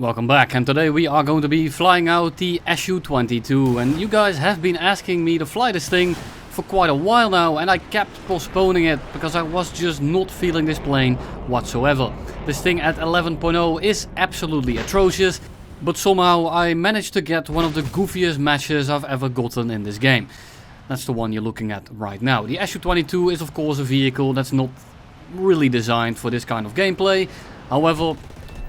Welcome back, and today we are going to be flying out the Su-22, and you guys have been asking me to fly this thing for quite a while now, and I kept postponing it because I was just not feeling this plane whatsoever. This thing at 11.0 is absolutely atrocious, but somehow I managed to get one of the goofiest matches I've ever gotten in this game. That's the one you're looking at right now. The Su-22 is of course a vehicle that's not really designed for this kind of gameplay. However,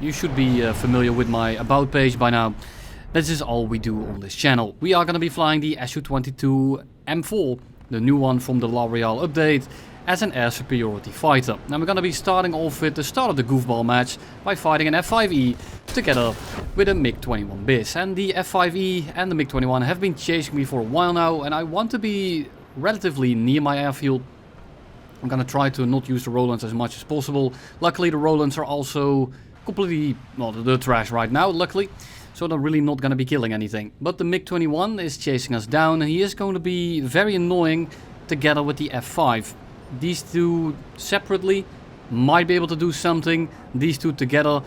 you should be familiar with my about page by now. This is all we do on this channel. We are going to be flying the Su-22M4, the new one from the L'Oreal update, as an air superiority fighter. Now we're going to be starting off with the start of the goofball match by fighting an F5E together with a MiG-21 bis. And the F5E and the MiG-21 have been chasing me for a while now, and I want to be relatively near my airfield. I'm going to try to not use the Rolands as much as possible. Luckily the Rolands are also completely, well, the trash right now, luckily. So they're really not going to be killing anything. But the MiG-21 is chasing us down, and he is going to be very annoying together with the F5. These two separately might be able to do something. These two together,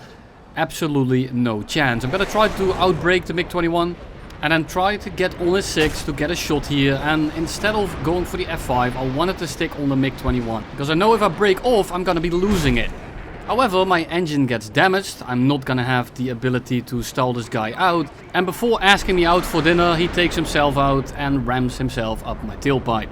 absolutely no chance. I'm going to try to outbrake the MiG-21 and then try to get on his 6 to get a shot here. And instead of going for the F5, I wanted to stick on the MiG-21. Because I know if I break off, I'm going to be losing it. However, my engine gets damaged, I'm not gonna have the ability to stall this guy out, and before asking me out for dinner, he takes himself out and rams himself up my tailpipe.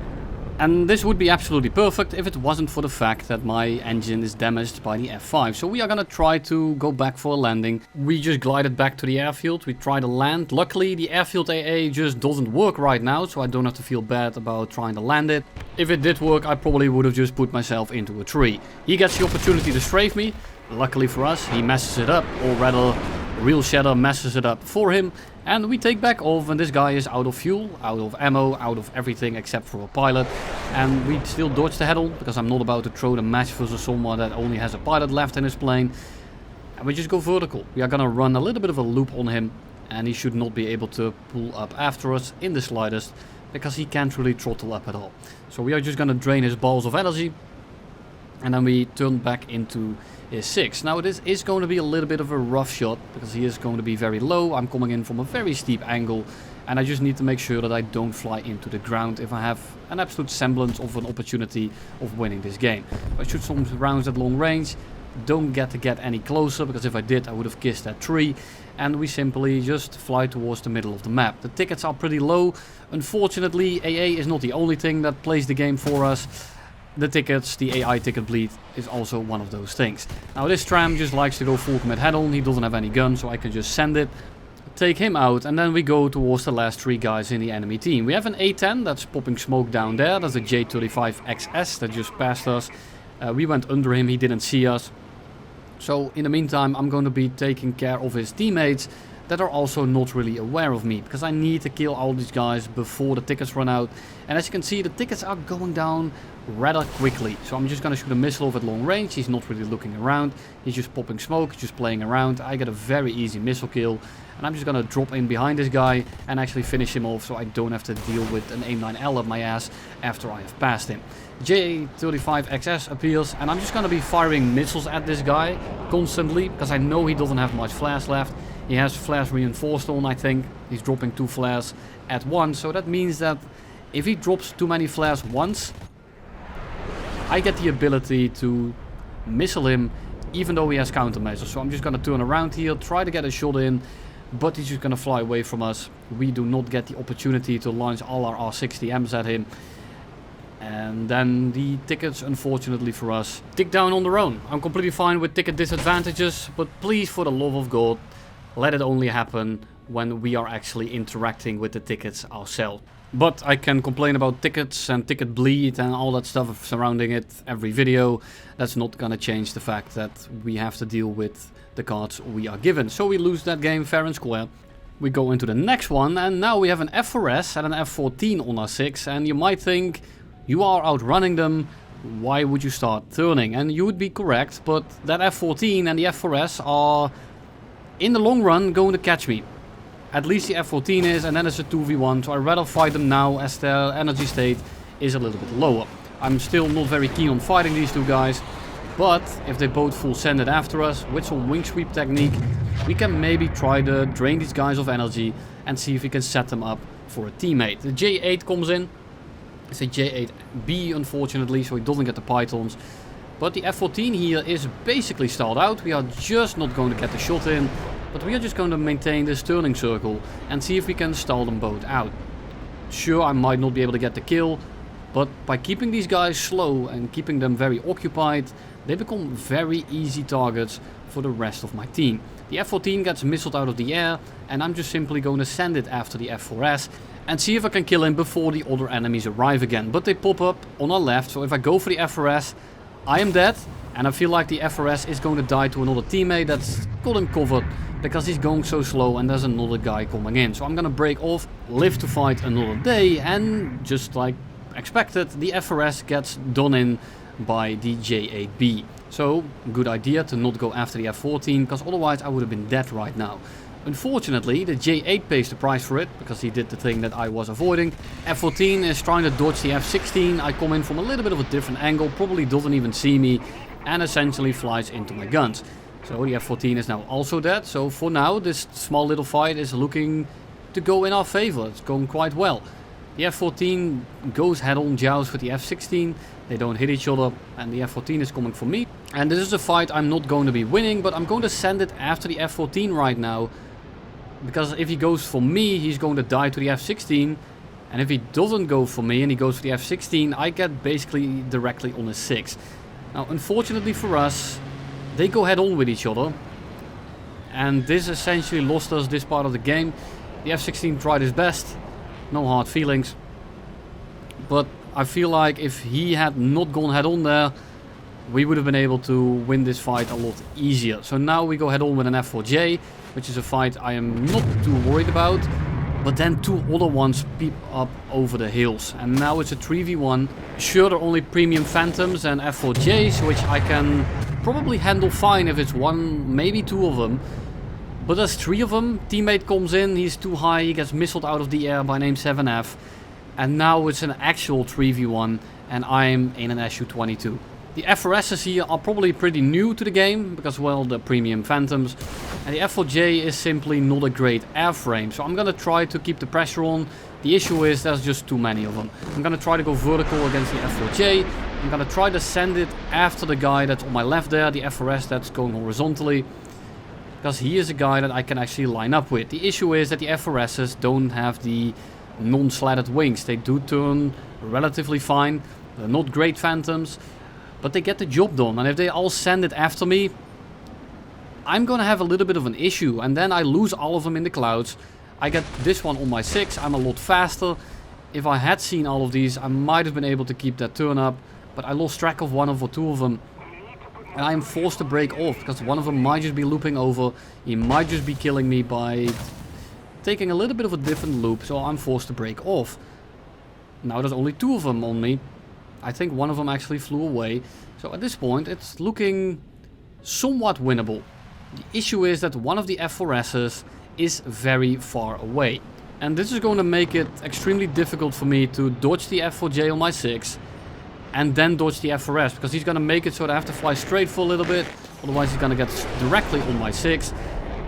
And this would be absolutely perfect if it wasn't for the fact that my engine is damaged by the F5. So we are gonna try to go back for a landing. We just glided back to the airfield, we try to land. Luckily the airfield AA just doesn't work right now, so I don't have to feel bad about trying to land it. If it did work, I probably would have just put myself into a tree. He gets the opportunity to strafe me. Luckily for us, he messes it up, or rather Real Shadow messes it up for him, and we take back off, and this guy is out of fuel, out of ammo, out of everything except for a pilot. And we still dodge the head-on, because I'm not about to throw the match versus someone that only has a pilot left in his plane. And we just go vertical. We are gonna run a little bit of a loop on him, and he should not be able to pull up after us in the slightest, because he can't really throttle up at all. So we are just gonna drain his balls of energy, and then we turn back into his 6. Now this is going to be a little bit of a rough shot, because he is going to be very low. I'm coming in from a very steep angle, and I just need to make sure that I don't fly into the ground if I have an absolute semblance of an opportunity of winning this game. I shoot some rounds at long range, don't get to get any closer, because if I did I would have kissed that tree, and we simply just fly towards the middle of the map. The tickets are pretty low. Unfortunately AA is not the only thing that plays the game for us. The tickets, the AI ticket bleed is also one of those things. Now this tram just likes to go full commit head on, he doesn't have any gun, so I can just send it, take him out, and then we go towards the last 3 guys in the enemy team. We have an A10 that's popping smoke down there, that's a J35XS that just passed us. We went under him, he didn't see us. So in the meantime I'm going to be taking care of his teammates that are also not really aware of me, because I need to kill all these guys before the tickets run out. And as you can see, the tickets are going down rather quickly. So I'm just going to shoot a missile off at long range. He's not really looking around, he's just popping smoke, just playing around. I get a very easy missile kill, and I'm just going to drop in behind this guy and actually finish him off, so I don't have to deal with an AIM-9L up my ass after I have passed him. J35XS appears, and I'm just going to be firing missiles at this guy constantly, because I know he doesn't have much flares left. He has flares reinforced on, I think. He's dropping 2 flares at once, so that means that if he drops too many flares once, I get the ability to missile him even though he has countermeasures. So I'm just going to turn around here, try to get a shot in, but he's just going to fly away from us. We do not get the opportunity to launch all our R60Ms at him. And then the tickets, unfortunately for us, tick down on their own. I'm completely fine with ticket disadvantages, but please, for the love of God, let it only happen when we are actually interacting with the tickets ourselves. But I can complain about tickets and ticket bleed and all that stuff surrounding it every video. That's not gonna change the fact that we have to deal with the cards we are given. So we lose that game fair and square. We go into the next one, and now we have an F4S and an F14 on our 6. And you might think, you are outrunning them, why would you start turning? And you would be correct, but that F14 and the F4S are in the long run going to catch me. At least the F14 is, and then it's a 2v1, so I'd rather fight them now as their energy state is a little bit lower. I'm still not very keen on fighting these two guys, but if they both full send it after us with some wing sweep technique, we can maybe try to drain these guys of energy and see if we can set them up for a teammate. The J8 comes in. It's a J8B unfortunately, so he doesn't get the Pythons. But the F-14 here is basically stalled out. We are just not going to get the shot in, but we are just going to maintain this turning circle and see if we can stall them both out. Sure, I might not be able to get the kill, but by keeping these guys slow and keeping them very occupied, they become very easy targets for the rest of my team. The F-14 gets missiled out of the air, and I'm just simply going to send it after the F-4S and see if I can kill him before the other enemies arrive again. But they pop up on our left, so if I go for the F-4S, I am dead, and I feel like the F-4S is going to die to another teammate that's got him covered because he's going so slow and there's another guy coming in. So I'm going to break off, live to fight another day, and just like expected, the F-4S gets done in by the J8B. So, good idea to not go after the F-14, because otherwise I would have been dead right now. Unfortunately, the J8 pays the price for it, because he did the thing that I was avoiding. F-14 is trying to dodge the F-16. I come in from a little bit of a different angle, probably doesn't even see me, and essentially flies into my guns. So the F-14 is now also dead. So for now, this small little fight is looking to go in our favor. It's going quite well. The F-14 goes head-on joust with the F-16. They don't hit each other, and the F-14 is coming for me. And this is a fight I'm not going to be winning, but I'm going to send it after the F-14 right now. Because if he goes for me, he's going to die to the F-16. And if he doesn't go for me and he goes for the F-16, I get basically directly on a 6. Now, unfortunately for us, they go head-on with each other. And this essentially lost us this part of the game. The F-16 tried his best. No hard feelings. But I feel like if he had not gone head-on there, we would have been able to win this fight a lot easier. So now we go head-on with an F-4J, which is a fight I am not too worried about. But then two other ones peep up over the hills. And now it's a 3v1. Sure, they're only premium Phantoms and F-4Js, which I can probably handle fine if it's one, maybe two of them. But there's three of them. Teammate comes in, he's too high, he gets missiled out of the air by name 7F. And now it's an actual 3v1 and I'm in an Su-22. The F-4Ss here are probably pretty new to the game because, well, they're premium Phantoms. And the F-4J is simply not a great airframe. So I'm going to try to keep the pressure on. The issue is there's just too many of them. I'm going to try to go vertical against the F-4J. I'm going to try to send it after the guy that's on my left there, the F-4S that's going horizontally. Because he is a guy that I can actually line up with. The issue is that the F-4Ss don't have the non-slatted wings. They do turn relatively fine. They're not great Phantoms, but they get the job done. And if they all send it after me, I'm gonna have a little bit of an issue. And then I lose all of them in the clouds. I get this one on my 6. I'm a lot faster. If I had seen all of these, I might have been able to keep that turn up. But I lost track of one or two of them. And I am forced to break off because one of them might just be looping over. He might just be killing me by taking a little bit of a different loop. So I'm forced to break off. Now there's only two of them on me. I think one of them actually flew away. So at this point it's looking somewhat winnable. The issue is that one of the F-4Ss is very far away. And this is going to make it extremely difficult for me to dodge the F-4J on my 6. And then dodge the F-4S, because he's going to make it so that I have to fly straight for a little bit. Otherwise he's going to get directly on my 6.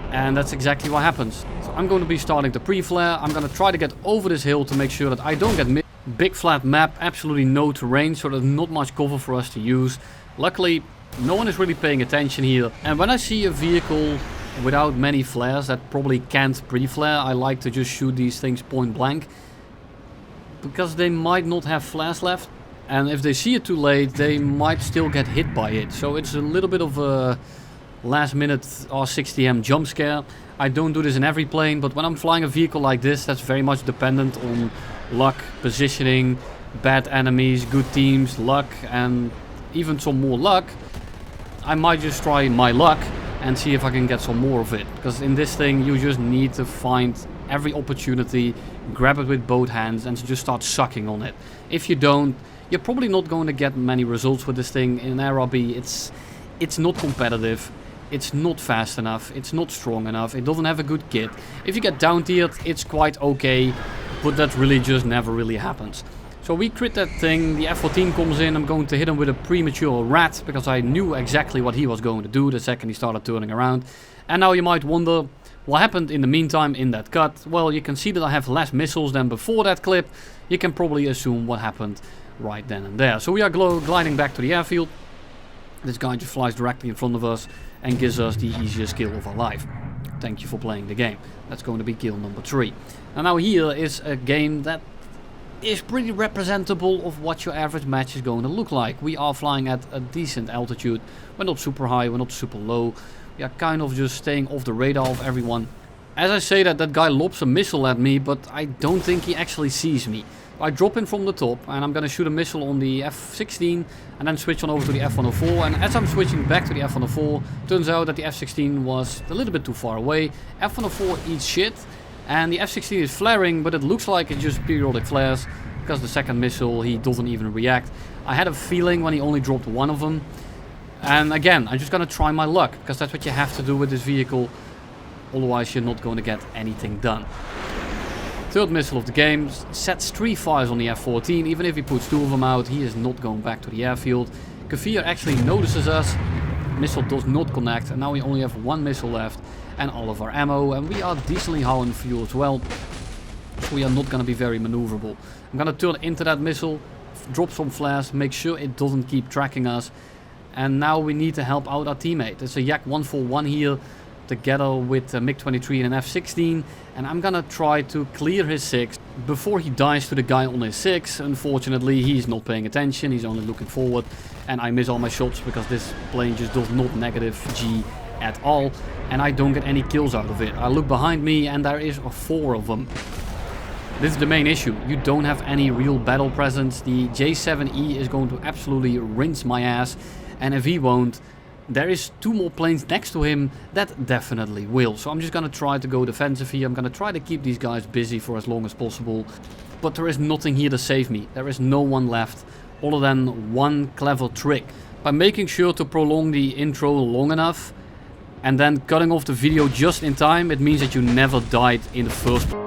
And that's exactly what happens. So I'm going to be starting to pre-flare. I'm going to try to get over this hill to make sure that I don't get missed. Big flat map, absolutely no terrain, so there's not much cover for us to use. Luckily, no one is really paying attention here. And when I see a vehicle without many flares that probably can't pre-flare, I like to just shoot these things point blank. Because they might not have flares left. And if they see it too late, they might still get hit by it. So it's a little bit of a last minute R60M jump scare. I don't do this in every plane, but when I'm flying a vehicle like this, that's very much dependent on luck, positioning, bad enemies, good teams, luck, and even some more luck. I might just try my luck and see if I can get some more of it. Because in this thing, you just need to find every opportunity, grab it with both hands, and just start sucking on it. If you don't, you're probably not going to get many results with this thing. In RRB, it's not competitive, it's not fast enough, it's not strong enough, it doesn't have a good kit. If you get down tiered, it's quite okay, but that really just never really happens. So we crit that thing, the F-14 comes in, I'm going to hit him with a premature rat, because I knew exactly what he was going to do the second he started turning around. And now you might wonder, what happened in the meantime in that cut? Well, you can see that I have less missiles than before that clip. You can probably assume what happened right then and there. So we are gliding back to the airfield. This guy just flies directly in front of us and gives us the easiest kill of our life. Thank you for playing the game. That's going to be kill number 3. And now here is a game that is pretty representable of what your average match is going to look like. We are flying at a decent altitude. We're not super high, we're not super low. We are kind of just staying off the radar of everyone. As I say that, that guy lobs a missile at me, but I don't think he actually sees me. I drop in from the top and I'm gonna shoot a missile on the F-16 and then switch on over to the F-104. And as I'm switching back to the F-104, turns out that the F-16 was a little bit too far away. F-104 eats shit and the F-16 is flaring, but it looks like it's just periodic flares because the second missile he doesn't even react. I had a feeling when he only dropped one of them. And again, I'm just gonna try my luck because that's what you have to do with this vehicle. Otherwise you're not going to get anything done. Third missile of the game, sets 3 fires on the F-14. Even if he puts 2 of them out, he is not going back to the airfield. Kafir actually notices us. Missile does not connect, and now we only have 1 missile left and all of our ammo. And we are decently high on fuel as well, so we are not going to be very maneuverable. I'm going to turn into that missile, drop some flares, make sure it doesn't keep tracking us. And now we need to help out our teammate. It's a Yak 141 here, together with a MiG-23 and an F-16, and I'm gonna try to clear his 6 before he dies to the guy on his 6. Unfortunately, he's not paying attention, he's only looking forward, and I miss all my shots because this plane just does not negative G at all, and I don't get any kills out of it. I look behind me and there is 4 of them. This is the main issue. You don't have any real battle presence. The J7E is going to absolutely rinse my ass, and if he won't, there is 2 more planes next to him that definitely will. So I'm just going to try to go defensive here. I'm going to try to keep these guys busy for as long as possible. But there is nothing here to save me. There is no one left other than one clever trick. By making sure to prolong the intro long enough and then cutting off the video just in time, it means that you never died in the first place.